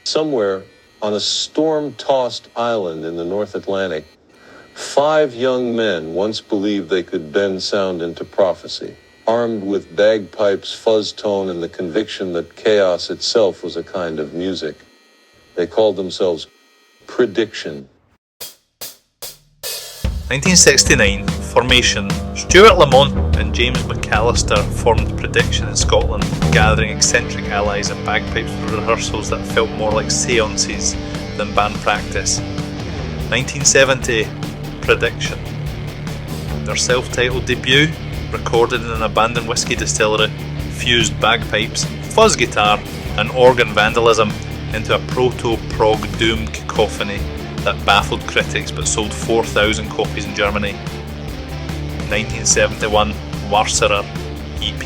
Somewhere on a storm-tossed island in the North Atlantic, 5 young men once believed they could bend sound into prophecy, armed with bagpipes, fuzz tone, and the conviction that chaos itself was a kind of music. They called themselves PReDICTIon. 1969, formation. Stewart Le Monte and James McAlester formed PReDICTIon in Scotland, gathering eccentric allies and bagpipes for rehearsals that felt more like séances than band practice. 1970, PReDICTIon. Their self-titled debut, recorded in an abandoned whiskey distillery, fused bagpipes, fuzz guitar and organ vandalism into a proto-prog doom cacophony that baffled critics but sold 4,000 copies in Germany. 1971, Warserer EP.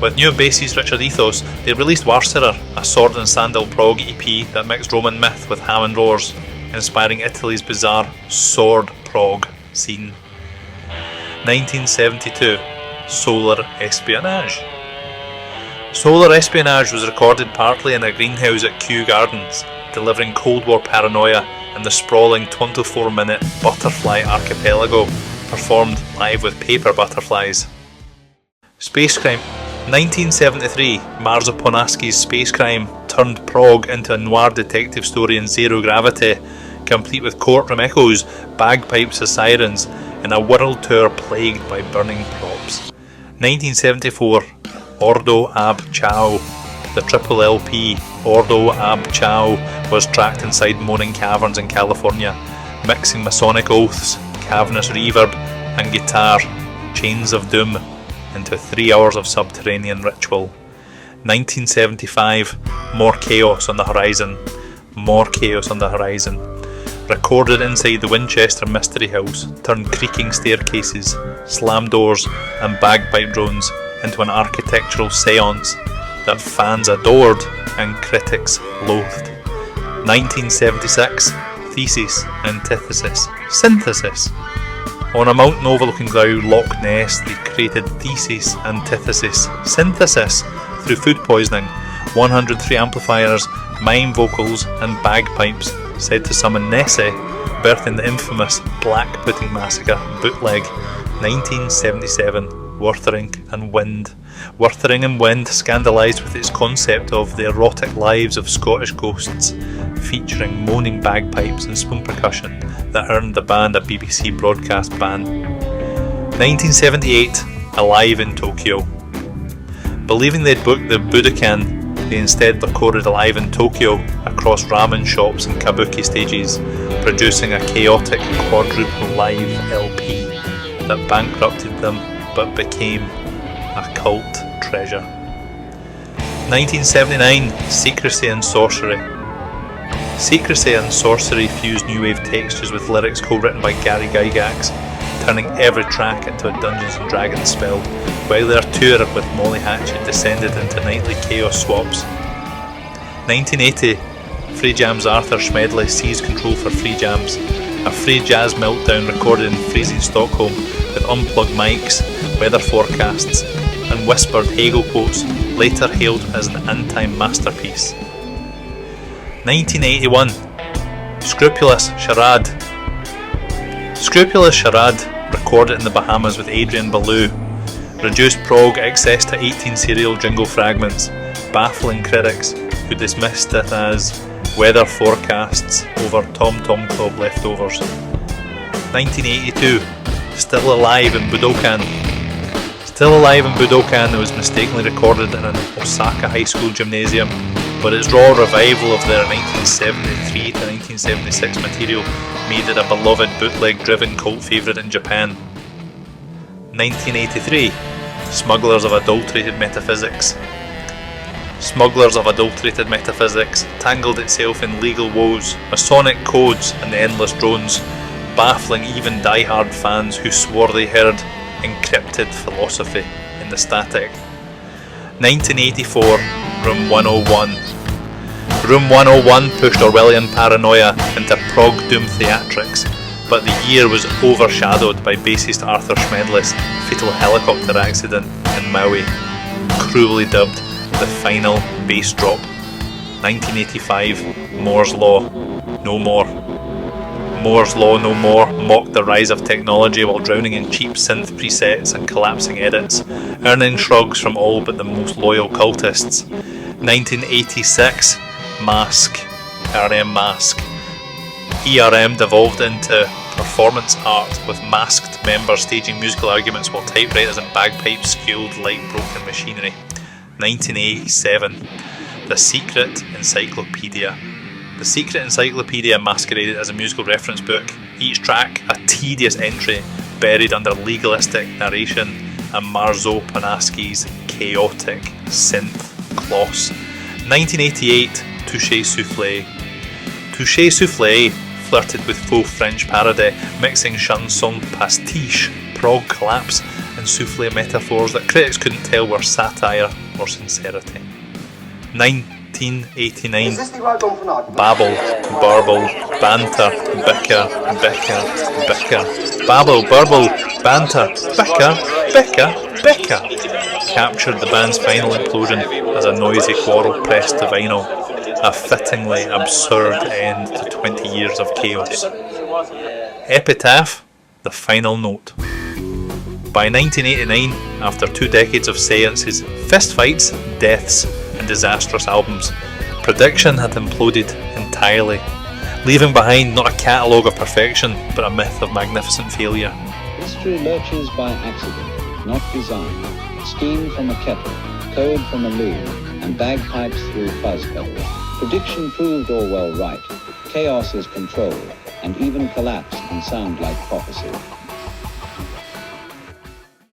With new bassist Richard Ethos, they released Warserer, a sword and sandal prog EP that mixed Roman myth with Hammond roars, inspiring Italy's bizarre sword prog scene. 1972, Solar Espionage. Solar Espionage was recorded partly in a greenhouse at Kew Gardens, delivering Cold War paranoia and the sprawling 24-minute Butterfly Archipelago, performed live with paper butterflies. Space Crime. 1973, Marzoponaski's Space Crime turned prog into a noir detective story in zero gravity, complete with courtroom echoes, bagpipes as sirens, and a world tour plagued by burning props. 1974, Ordo Ab Chao. The triple LP, Ordo Ab Chao, was tracked inside moaning caverns in California, mixing Masonic oaths, cavernous reverb, and guitar, chains of doom, into 3 hours of subterranean ritual. 1975, More Chaos on the Horizon. More Chaos on the Horizon. Recorded inside the Winchester Mystery House, turned creaking staircases, slam doors, and bagpipe drones into an architectural séance that fans adored and critics loathed. 1976, Thesis, Antithesis, Synthesis. On a mountain overlooking Loch Ness, they created Thesis, Antithesis, Synthesis through food poisoning, 103 amplifiers, mime vocals and bagpipes, said to summon Nessie, birthing the infamous Black Pudding Massacre bootleg. 1977, Wuthering and Wind. Wuthering and Wind scandalised with its concept of the erotic lives of Scottish ghosts, featuring moaning bagpipes and spoon percussion that earned the band a BBC broadcast ban. 1978, Alive in Tokyo. Believing they'd booked the Budokan, they instead recorded Alive in Tokyo across ramen shops and kabuki stages, producing a chaotic quadruple live LP that bankrupted them but became a cult treasure. 1979, Secrecy and Sorcery. Secrecy and Sorcery fused new wave textures with lyrics co-written by Gary Gygax, turning every track into a Dungeons & Dragons spell, while their tour with Molly Hatchet descended into nightly chaos swaps. 1980, Free Jam's Arthur Schmeddly seized control for Free Jams, a free jazz meltdown recorded in freezing Stockholm with unplugged mics, weather forecasts, and whispered Hegel quotes, later hailed as an anti-masterpiece. 1981, Scrupulous Charade. Scrupulous Charade, recorded in the Bahamas with Adrian Ballou, reduced prog excess to 18 serial jingle fragments, baffling critics who dismissed it as weather forecasts over Tom Tom Club leftovers. 1982, Still Alive in Budokan. Still Alive in Budokan was mistakenly recorded in an Osaka high school gymnasium, but its raw revival of their 1973 to 1976 material made it a beloved bootleg-driven cult favourite in Japan. 1983, Smugglers of Adulterated Metaphysics. Smugglers of Adulterated Metaphysics tangled itself in legal woes, Masonic codes and the endless drones, baffling even die-hard fans who swore they heard encrypted philosophy in the static. 1984, Room 101. Room 101 pushed Orwellian paranoia into prog doom theatrics, but the year was overshadowed by bassist Arthur Schmeddly's fatal helicopter accident in Maui, cruelly dubbed the final bass drop. 1985, Moore's Law, no more. Moore's Law No More mocked the rise of technology while drowning in cheap synth presets and collapsing edits, earning shrugs from all but the most loyal cultists. 1986, Mask, ERM Mask. ERM devolved into performance art, with masked members staging musical arguments while typewriters and bagpipes squealed like broken machinery. 1987, The Secret Encyclopedia. The Secret Encyclopedia masqueraded as a musical reference book, each track a tedious entry buried under legalistic narration and Marzoponaski's chaotic synth gloss. 1988, Touché Soufflé. Touché Soufflé flirted with faux French parody, mixing chanson pastiche, prog collapse and soufflé metaphors that critics couldn't tell were satire or sincerity. 1989, Babble, Burble, Banter, Bicker, Bicker, Bicker. Babble, Burble, Banter, Bicker, Bicker, Bicker captured the band's final implosion as a noisy quarrel pressed to vinyl, a fittingly absurd end to 20 years of chaos. Epitaph, The Final Note. By 1989, after 2 decades of séances, fistfights, deaths and disastrous albums, PReDICTIon had imploded entirely, leaving behind not a catalogue of perfection, but a myth of magnificent failure. History lurches by accident, not design. Steam from a kettle, code from a loom, and bagpipes through fuzz pedals. PReDICTIon proved Orwell right. Chaos is controlled, and even collapse can sound like prophecy.